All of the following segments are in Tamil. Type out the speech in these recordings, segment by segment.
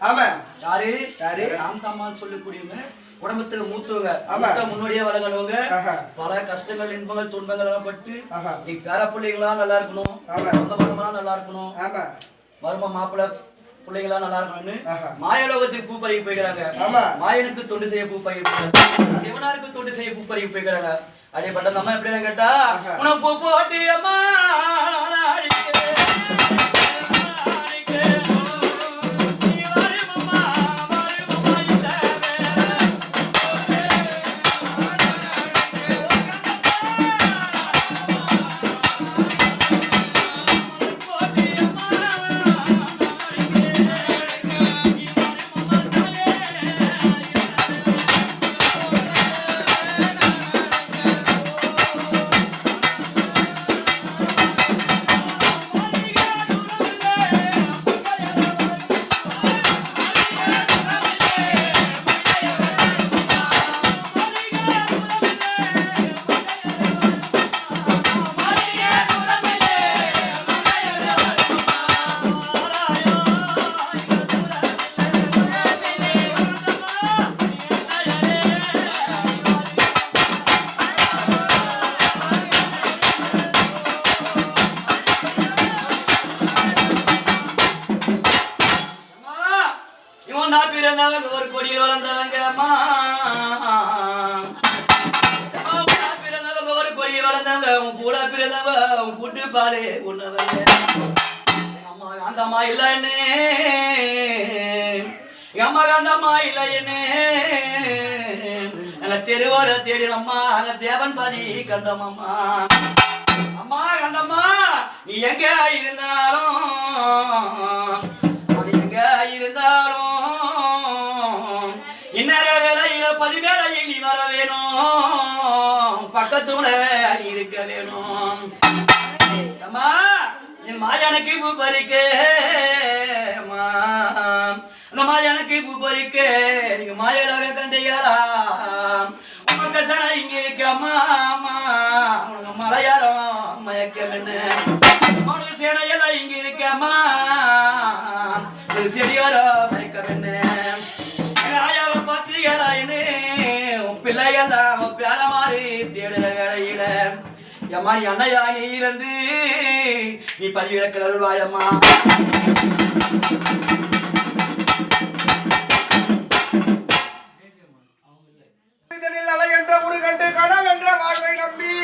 ஆமா. யாரு யாரு? ராம்தாமான்னு சொல்லக்கூடியவங்க உடம்புல மூத்தவங்க, முன்னோடியே வளர்ந்தவங்க. பல கஷ்டங்கள் இன்பங்கள் துன்பங்கள் எல்லாம் பட்டு நீ பேர பிள்ளைங்களாம் நல்லா இருக்கணும், சொந்த பந்தமெல்லாம் நல்லா இருக்கணும், மரும மாப்பிள்ள பிள்ளைங்களாம் நல்லா இருக்கணும்னு மாயலோகத்துக்கு பூ பறிக்க போய்க்கிறாங்க. மாயனுக்கு தொண்டு செய்ய பூ பறிக்க போய்க்கிறாங்க, சிவனாருக்கு தொண்டு செய்ய பூ பறிக்க போய்க்கிறாங்க. அப்படிப்பட்ட அம்மா எப்படின்னு கேட்டா, உனக்கு பூ போட்டி அம்மா ஒரு கொடியில் வளர்ந்தவங்க அம்மா, பிறந்தவங்க ஒரு கொடியில் வளர்ந்தவங்க, உன் கூட பிறந்தவங்க உன் கூட்டு பாரு உன்னவங்க. அம்மா அந்த அம்மா இல்லைன்னு, எங்க அம்மா அந்த அம்மா இல்லைன்னு அங்க தெருவார தேடினம்மா, அங்க தேவன் பாதி கண்டம்மா. அம்மா கண்டம்மா நீ எங்க இருந்தாலும், எங்க இருந்தாலும் இன்னர வேலையில 10 மேல எண்ணி வர வேணும், பக்கத்துல அடி இருக்க வேணும். அம்மா என் மாயனுக்கு பூ பறிக்க, அந்த மாயனுக்கு பூ பறிக்க நீங்க மாயலாக கண்டையாரா, உனக்கு சன இங்க இருக்க அம்மா. அம்மா உனக்கு மலையாரம் மயக்க வேணு, உனக்கு சேனையெல்லாம் இங்க இருக்க அம்மா, செடியார மயக்க வேணு. பிள்ளையெல்லாம் பேர மாறி தேடுற வேலையில எம்மா நீ அண்ணையா நீ இருந்து நீ பதிவிடக்கல் அருள்வாயம்மா. என்ற ஒரு கண்டு கனவென்ற வாழ்வை நம்பி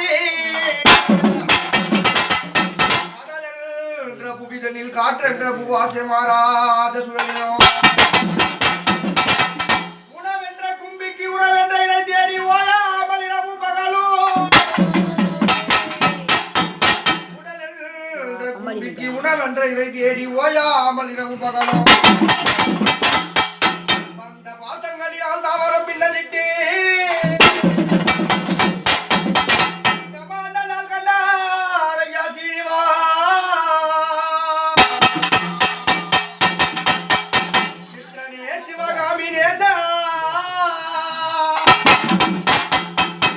என்ற புவிதனில் காற்றென்ற பூவாசை மாறாத சுழலினோம், உணவென்ற இறை தேடி ஓயாமல் இரவு பகலும் வந்த பாசங்களியால் தாவரம் பின்னலிட்டு நாள் கண்டார் ஐயா சீவா. சிற்றனே சிவகாமி நேசா,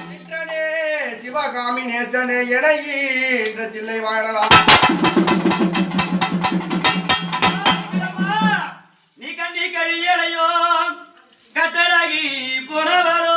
சிற்றனே சிவகாமி நேசனே என ஈன்ற தில்லை வாழலாம். நீ கண்ணி கழியலையோ கட்டழகி போனவரோ